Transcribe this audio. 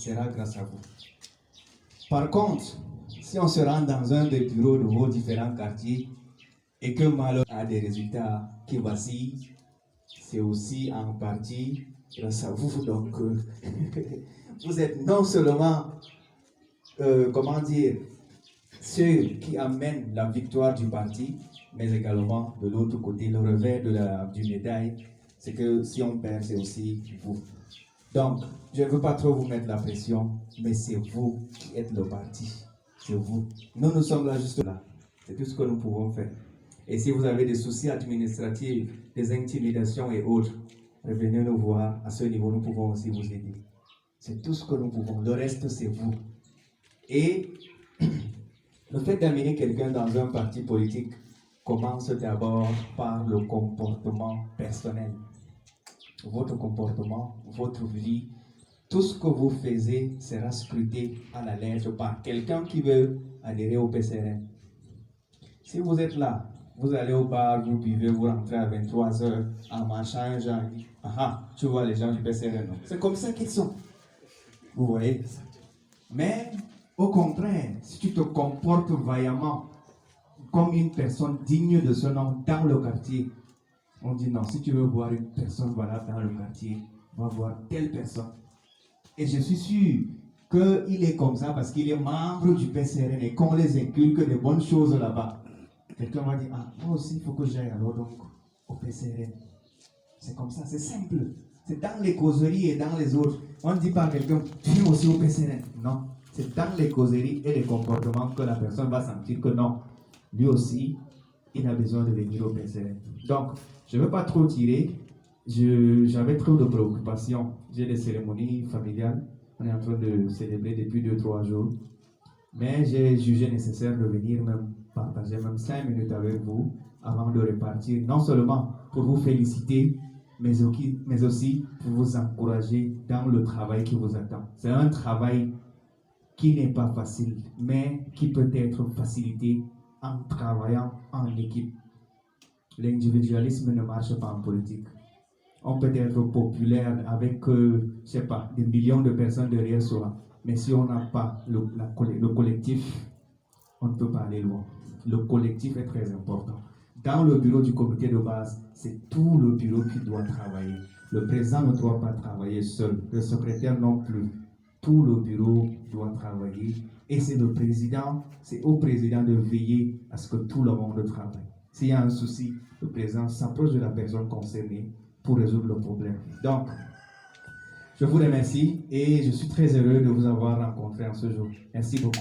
sera grâce à vous. Par contre, si on se rend dans un des bureaux de vos différents quartiers et que malheureusement a des résultats qui vacillent, c'est aussi en partie grâce à vous. Donc, vous êtes non seulement, ceux qui amènent la victoire du parti, mais également de l'autre côté, le revers du médaille, c'est que si on perd, c'est aussi vous. Donc, je ne veux pas trop vous mettre la pression, mais c'est vous qui êtes le parti. C'est vous. Nous sommes là juste là. C'est tout ce que nous pouvons faire. Et si vous avez des soucis administratifs, des intimidations et autres, revenez nous voir. À ce niveau, nous pouvons aussi vous aider. C'est tout ce que nous pouvons. Le reste, c'est vous. Et le fait d'amener quelqu'un dans un parti politique commence d'abord par le comportement personnel. Votre comportement, votre vie, tout ce que vous faites sera scruté à la lettre par quelqu'un qui veut adhérer au PCRN. Si vous êtes là, vous allez au bar, vous buvez, vous rentrez à 23h en marchant un genre, tu vois les gens du PCRN. C'est comme ça qu'ils sont. Vous voyez? Mais au contraire, si tu te comportes vaillamment comme une personne digne de ce nom dans le quartier, on dit non, si tu veux voir une personne valable dans le quartier, va voir telle personne. Et je suis sûr qu'il est comme ça parce qu'il est membre du PCRN et qu'on les inculque des bonnes choses là-bas. Quelqu'un va dire, moi aussi, il faut que j'aille alors donc au PCRN. C'est comme ça, c'est simple. C'est dans les causeries et dans les autres. On ne dit pas à quelqu'un, viens aussi au PCRN. Non, c'est dans les causeries et les comportements que la personne va sentir que non, lui aussi, il a besoin de venir au PCRN. Donc, je ne veux pas trop tirer. J'avais trop de préoccupations. J'ai des cérémonies familiales. On est en train de célébrer depuis 2-3 jours. Mais j'ai jugé nécessaire de venir même partager même 5 minutes avec vous avant de repartir. Non seulement pour vous féliciter, mais aussi pour vous encourager dans le travail qui vous attend. C'est un travail qui n'est pas facile, mais qui peut être facilité en travaillant en équipe. L'individualisme ne marche pas en politique. On peut être populaire avec, je sais pas, des millions de personnes derrière soi, mais si on n'a pas le collectif, on ne peut pas aller loin. Le collectif est très important. Dans le bureau du comité de base, c'est tout le bureau qui doit travailler. Le président ne doit pas travailler seul, le secrétaire non plus. Tout le bureau doit travailler et c'est au président de veiller à ce que tout le monde travaille. S'il y a un souci, le président s'approche de la personne concernée pour résoudre le problème. Donc, je vous remercie et je suis très heureux de vous avoir rencontré en ce jour. Merci beaucoup.